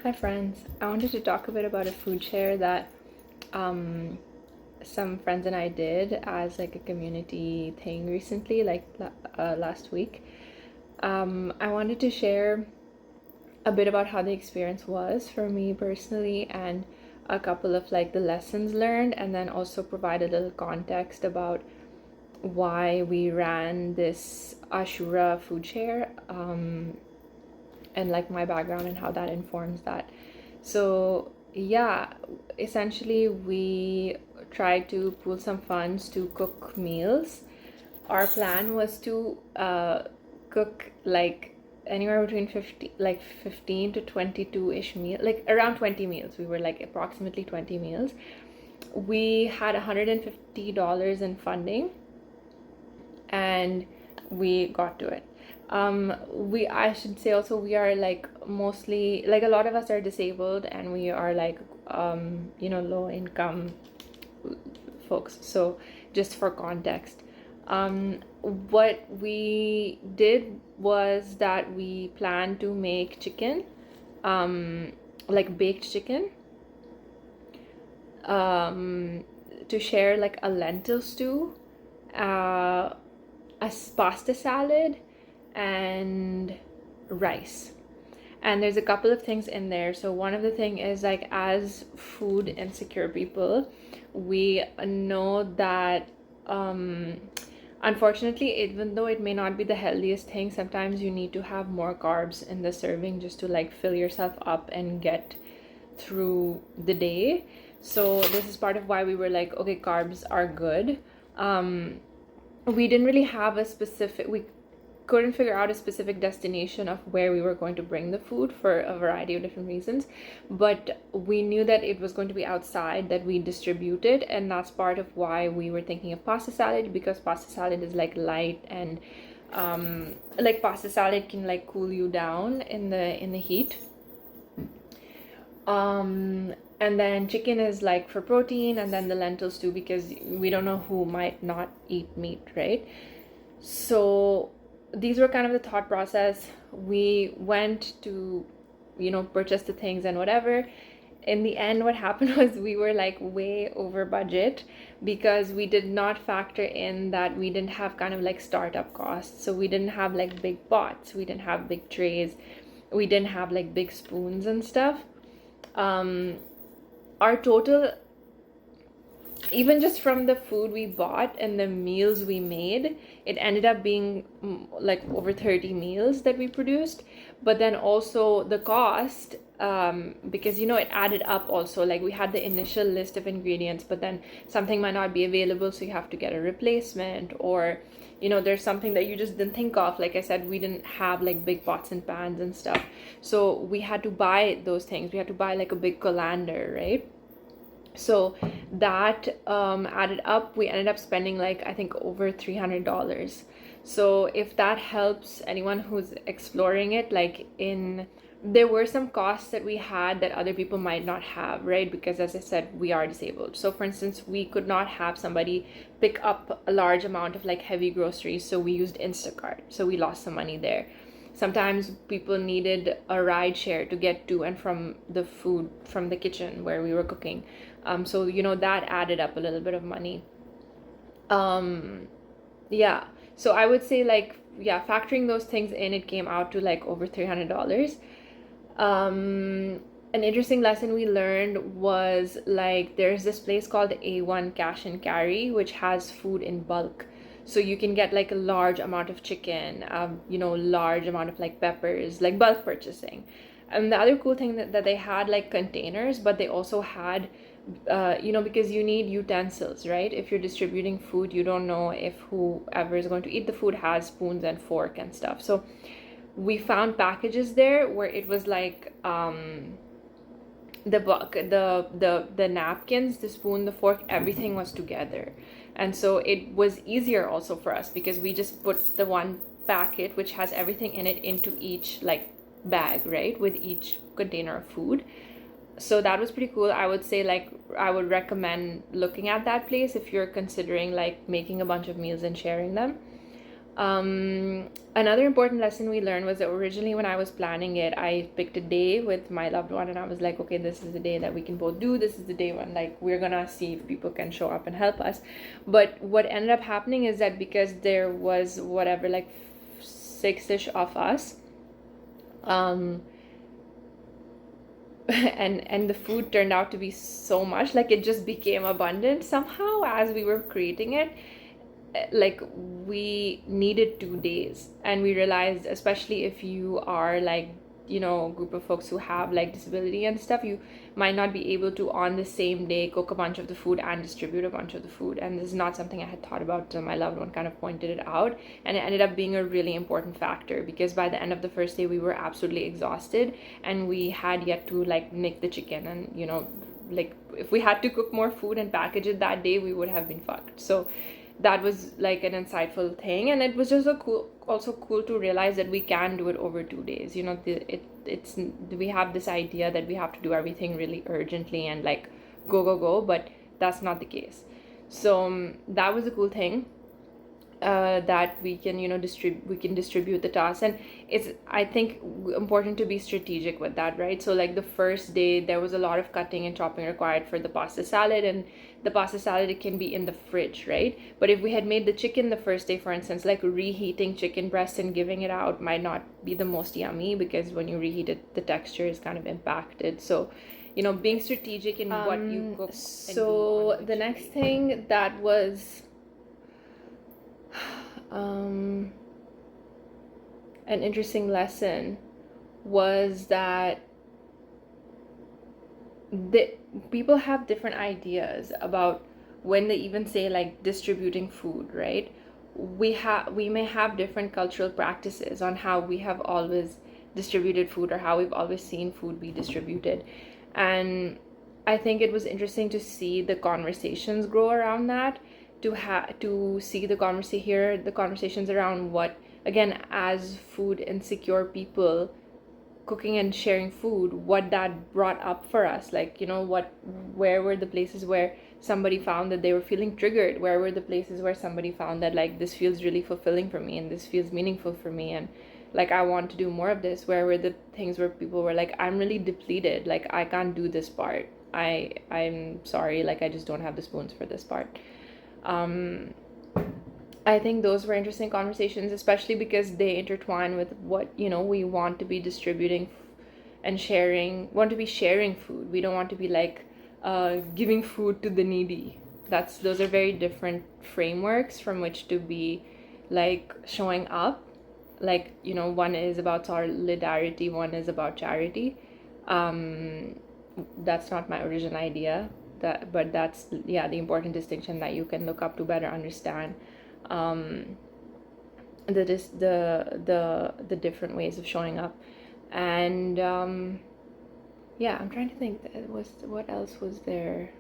Hi friends, I wanted to talk a bit about a food share that um, some friends and I did as like a community thing recently, like last week. I wanted to share a bit about how the experience was for me personally and a couple of like the lessons learned, and then also provide a little context about why we ran this Ashura food share, and like my background and how that informs that. So, yeah, essentially, we tried to pool some funds to cook meals. Our plan was to cook like anywhere between 15 to 22-ish meals, like around 20 meals. We were like approximately 20 meals. We had $150 in funding, and we got to it. I should say also, we are like mostly, like a lot of us are disabled, and we are like low income folks. So just for context, what we did was that we planned to make chicken, like baked chicken, to share like a lentil stew, uh, a pasta salad, and rice. And there's a couple of things in there. So one of the thing is, like, as food insecure people, we know that unfortunately, even though it may not be the healthiest thing, sometimes you need to have more carbs in the serving just to like fill yourself up and get through the day. So this is part of why we were like, okay, carbs are good. We didn't really have we couldn't figure out a specific destination of where we were going to bring the food for a variety of different reasons, but we knew that it was going to be outside that we distributed, and that's part of why we were thinking of pasta salad, because pasta salad is like light, and like pasta salad can like cool you down in the heat. And then chicken is like for protein, and then the lentils too, because we don't know who might not eat meat, right? So these were kind of the thought process. We went to, purchase the things and whatever. In the end, what happened was we were like way over budget, because we did not factor in that we didn't have kind of like startup costs. So we didn't have like big pots, we didn't have big trays, we didn't have like big spoons and stuff. Our total, even just from the food we bought and the meals we made, it ended up being like over 30 meals that we produced. But then also the cost, because it added up also. Like, we had the initial list of ingredients, but then something might not be available, so you have to get a replacement, or there's something that you just didn't think of. Like I said, we didn't have like big pots and pans and stuff, so we had to buy those things. We had to buy like a big colander, right? So that added up, we ended up spending like, I think, over $300. So if that helps anyone who's exploring it, there were some costs that we had that other people might not have, right? Because as I said, we are disabled. So for instance, we could not have somebody pick up a large amount of like heavy groceries, so we used Instacart. So we lost some money there. Sometimes people needed a ride share to get to and from the food from the kitchen where we were cooking. So that added up a little bit of money. Yeah. So I would say, like, yeah, factoring those things in, it came out to like over $300. An interesting lesson we learned was, like, there's this place called A1 Cash and Carry, which has food in bulk. So you can get like a large amount of chicken, large amount of like peppers, like bulk purchasing. And the other cool thing that they had like containers, but they also had, because you need utensils, right? If you're distributing food, you don't know if whoever is going to eat the food has spoons and fork and stuff. So we found packages there where it was like, the napkins, the spoon, the fork, everything was together. And so it was easier also for us, because we just put the one packet which has everything in it into each like bag, right, with each container of food. So that was pretty cool. I would say, like, I would recommend looking at that place if you're considering like making a bunch of meals and sharing them. Another important lesson we learned was that originally when I was planning it, I picked a day with my loved one and I was like, okay, this is the day that we can both do. This is the day when like we're gonna see if people can show up and help us. But what ended up happening is that because there was whatever, like six-ish of us, um, and the food turned out to be so much, like it just became abundant somehow as we were creating it. Like we needed 2 days, and we realized, especially if you are like, you know, a group of folks who have like disability and stuff, you might not be able to on the same day cook a bunch of the food and distribute a bunch of the food. And this is not something I had thought about, so my loved one kind of pointed it out, and it ended up being a really important factor because by the end of the first day we were absolutely exhausted and we had yet to like nick the chicken, and you know, like if we had to cook more food and package it that day, we would have been fucked. So that was like an insightful thing, and it was just also cool to realize that we can do it over 2 days. You know, it's we have this idea that we have to do everything really urgently and like go, but that's not the case. So that was a cool thing, that we can, you know, distribute the tasks. And it's, I think, important to be strategic with that, right? So like the first day there was a lot of cutting and chopping required for the pasta salad, and the pasta salad, it can be in the fridge, right? But if we had made the chicken the first day, for instance, like reheating chicken breast and giving it out might not be the most yummy, because when you reheat it, the texture is kind of impacted. So, you know, being strategic in what you cook. So the next thing that was an interesting lesson was that people have different ideas about when they even say like distributing food, right? We may have different cultural practices on how we have always distributed food or how we've always seen food be distributed. And I think it was interesting to see the conversations grow around that, to see the conversations around what, again, as food insecure people cooking and sharing food, what that brought up for us. Like, you know, where were the places where somebody found that they were feeling triggered? Where were the places where somebody found that like this feels really fulfilling for me and this feels meaningful for me, and like I want to do more of this? Where were the things where people were like, I'm really depleted, like I can't do this part, I'm sorry, like I just don't have the spoons for this part. I think those were interesting conversations, especially because they intertwine with what, you know, we want to be distributing and want to be sharing food. We don't want to be like giving food to the needy. Those are very different frameworks from which to be like showing up. Like, you know, one is about solidarity, one is about charity. That's not my original idea, but that's, yeah, the important distinction that you can look up to better understand the different ways of showing up. And yeah, I'm trying to think, what else was there.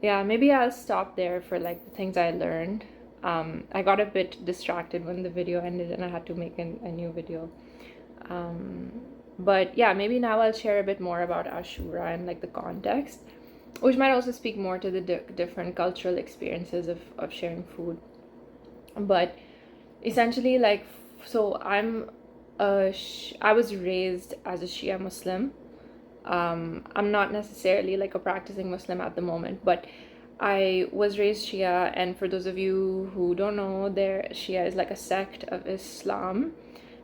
Yeah, maybe I'll stop there for like the things I learned. I got a bit distracted when the video ended and I had to make a new video. But yeah, maybe now I'll share a bit more about Ashura and like the context, which might also speak more to the different cultural experiences of sharing food. But essentially, like, so I was raised as a Shia Muslim. I'm not necessarily like a practicing Muslim at the moment, but I was raised Shia. And for those of you who don't know, Shia is like a sect of Islam,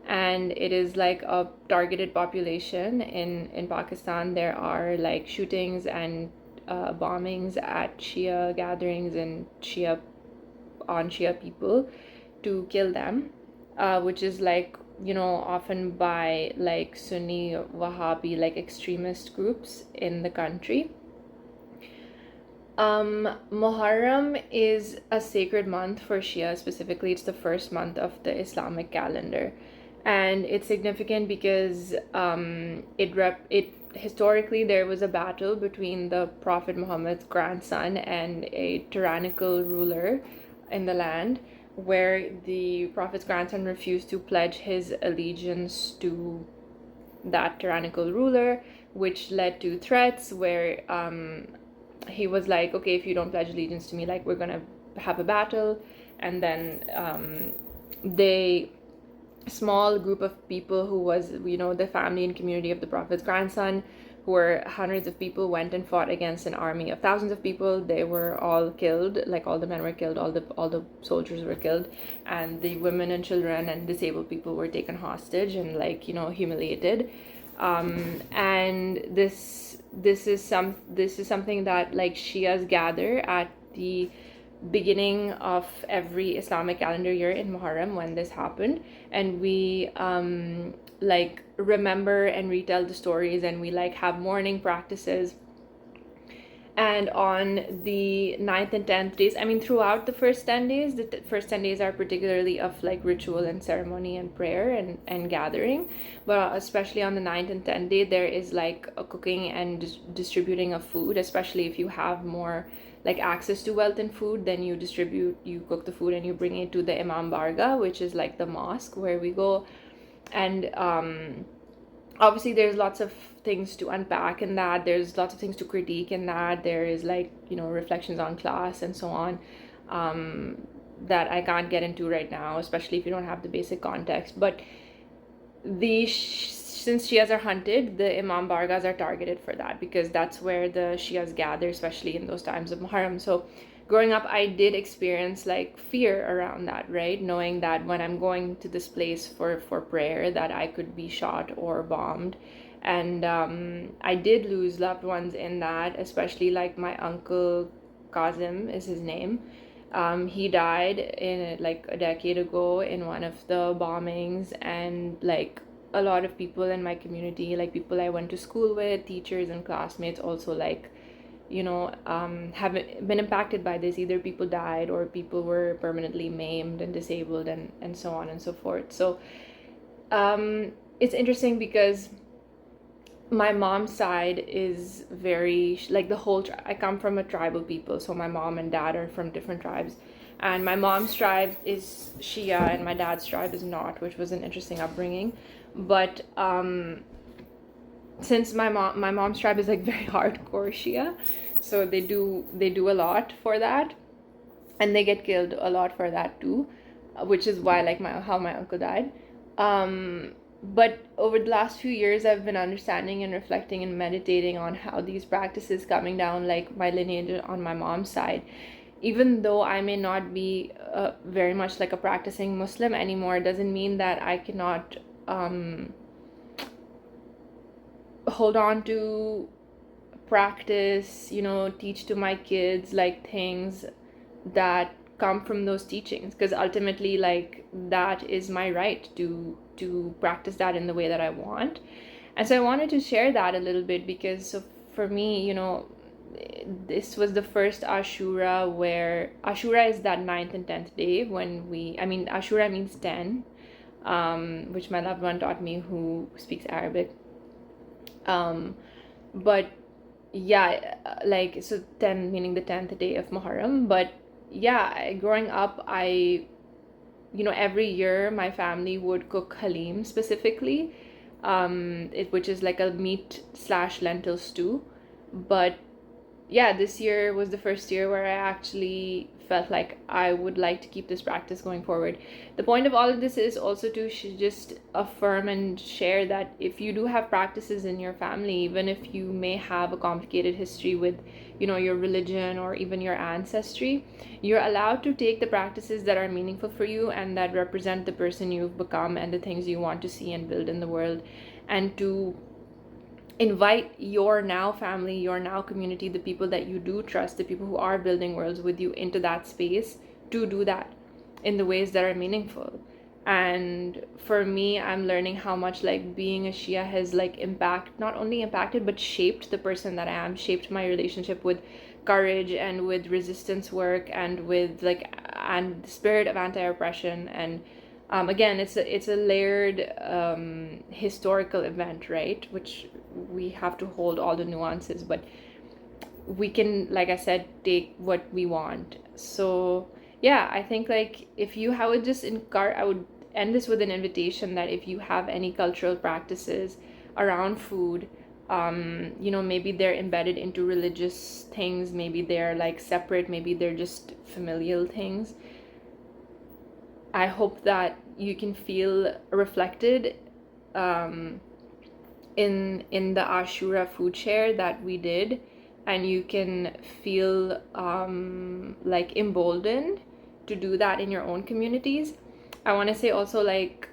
and it is like a targeted population in Pakistan. There are like shootings and bombings at Shia gatherings and Shia people to kill them, which is like, you know, often by like Sunni Wahhabi like extremist groups in the country. Muharram is a sacred month for Shia specifically. It's the first month of the Islamic calendar, and it's significant because it historically there was a battle between the Prophet Muhammad's grandson and a tyrannical ruler in the land, where the Prophet's grandson refused to pledge his allegiance to that tyrannical ruler, which led to threats where he was like, okay, if you don't pledge allegiance to me, like we're gonna have a battle, and then they small group of people who was, the family and community of the Prophet's grandson, who were hundreds of people, went and fought against an army of thousands of people. They were all killed, like all the men were killed, all the soldiers were killed, and the women and children and disabled people were taken hostage and humiliated. And this is something that like Shias gather at the beginning of every Islamic calendar year in Muharram when this happened, and we remember and retell the stories, and we have mourning practices. And on the 9th and 10th days, throughout the first 10 days, the first 10 days are particularly of ritual and ceremony and prayer and gathering. But especially on the 9th and 10th day, there is a cooking and distributing of food, especially if you have more access to wealth and food. Then you cook the food and you bring it to the Imam Barga, which is the mosque where we go. And obviously there's lots of things to unpack in that, there's lots of things to critique in that, there is reflections on class and so on, that I can't get into right now, especially if you don't have the basic context. But since Shias are hunted, the Imam Bargas are targeted for that, because that's where the Shias gather, especially in those times of Muharram. So growing up, I did experience fear around that, right? Knowing that when I'm going to this place for prayer, that I could be shot or bombed. And I did lose loved ones in that, especially my uncle Kazim is his name. He died in a decade ago in one of the bombings, and a lot of people in my community, people I went to school with, teachers and classmates also have been impacted by this. Either people died or people were permanently maimed and disabled and so on and so forth. So it's interesting because my mom's side is very I come from a tribal people, so my mom and dad are from different tribes, and my mom's tribe is Shia and my dad's tribe is not, which was an interesting upbringing. But since my mom's tribe is very hardcore Shia, so they do a lot for that, and they get killed a lot for that too, which is why how my uncle died. But over the last few years, I've been understanding and reflecting and meditating on how these practices coming down my lineage on my mom's side, even though I may not be very much a practicing Muslim anymore, doesn't mean that I cannot hold on to practice, teach to my kids things that come from those teachings, because ultimately that is my right to practice that in the way that I want. And so I wanted to share that a little bit, because for me, this was the first Ashura, where Ashura is that 9th and 10th day when Ashura means 10, which my loved one taught me who speaks Arabic. But yeah, so 10 meaning the 10th day of Muharram. But yeah, growing up, every year my family would cook halim specifically, which is a meat/lentil stew. But yeah, this year was the first year where I actually felt like I would like to keep this practice going forward. The point of all of this is also to just affirm and share that if you do have practices in your family, even if you may have a complicated history with your religion or even your ancestry, you're allowed to take the practices that are meaningful for you and that represent the person you've become and the things you want to see and build in the world, and to invite your now family, your now community, the people that you do trust, the people who are building worlds with you, into that space to do that in the ways that are meaningful. And for me, I'm learning how much being a Shia has not only impacted but shaped the person that I am, shaped my relationship with courage and with resistance work and with and the spirit of anti-oppression. And again, it's a layered historical event, right? Which we have to hold all the nuances, but we can, like I said, take what we want. So yeah, I think if you I would end this with an invitation that if you have any cultural practices around food, You know, maybe they're embedded into religious things, maybe they're like separate, maybe they're just familial things. I hope that you can feel reflected in the Ashura food share that we did, and you can feel like emboldened to do that in your own communities. I want to say also, like,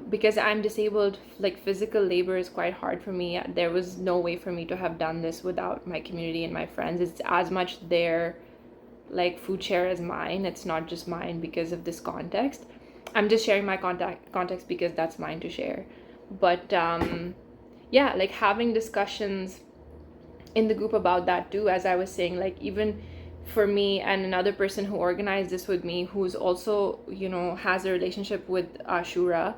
because I'm disabled, like physical labor is quite hard for me. There was no way for me to have done this without my community and my friends. It's as much their like food share as mine. It's not just mine because of this context. I'm just sharing my context because that's mine to share. But yeah, like having discussions in the group about that too, as I was saying, like even for me and another person who organized this with me, who's also, you know, has a relationship with Ashura,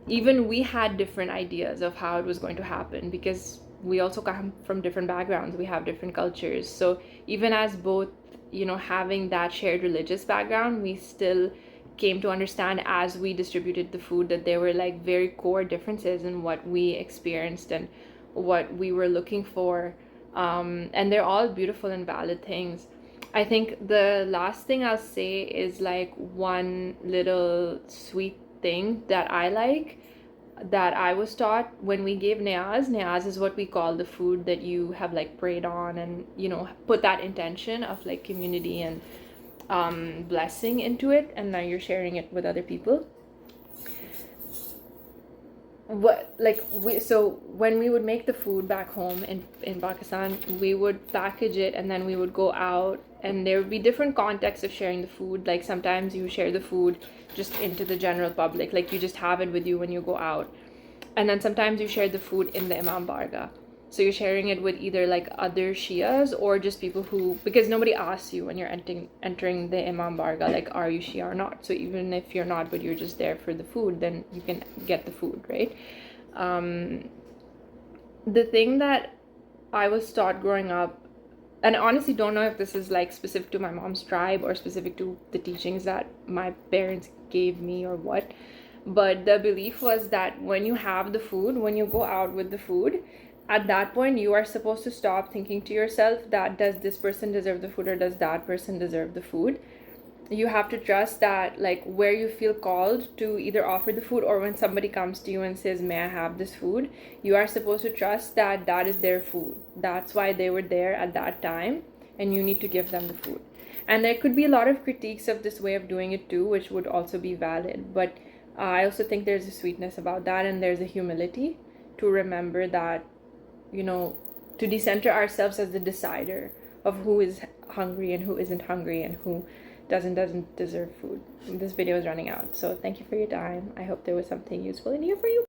even we had different ideas of how it was going to happen because we also come from different backgrounds, we have different cultures. So even as both, you know, having that shared religious background, we still came to understand as we distributed the food that there were like very core differences in what we experienced and what we were looking for. And they're all beautiful and valid things. I think the last thing I'll say is like one little sweet thing that I like, that I was taught when we gave Niyaz. Niyaz is what we call the food that you have like prayed on and, you know, put that intention of like community and blessing into it, and now you're sharing it with other people. What like so when we would make the food back home in Pakistan, we would package it and then we would go out, and there would be different contexts of sharing the food. Like sometimes you share the food just into the general public, like you just have it with you when you go out, and then sometimes you share the food in the Imam Barga. So you're sharing it with either like other Shias or just people who, because nobody asks you when you're entering the Imam Barga, like, are you Shia or not? So even if you're not, but you're just there for the food, then you can get the food, right? The thing that I was taught growing up, and I honestly don't know if this is like specific to my mom's tribe or specific to the teachings that my parents gave me or what, but the belief was that when you have the food, when you go out with the food, at that point you are supposed to stop thinking to yourself that does this person deserve the food or does that person deserve the food. You have to trust that like where you feel called to either offer the food, or when somebody comes to you and says, may I have this food, you are supposed to trust that that is their food. That's why they were there at that time, and you need to give them the food. And there could be a lot of critiques of this way of doing it too, which would also be valid, but I also think there's a sweetness about that, and there's a humility to remember that, you know, to decenter ourselves as the decider of who is hungry and who isn't hungry and who doesn't deserve food. This video is running out, so thank you for your time. I hope there was something useful in here for you.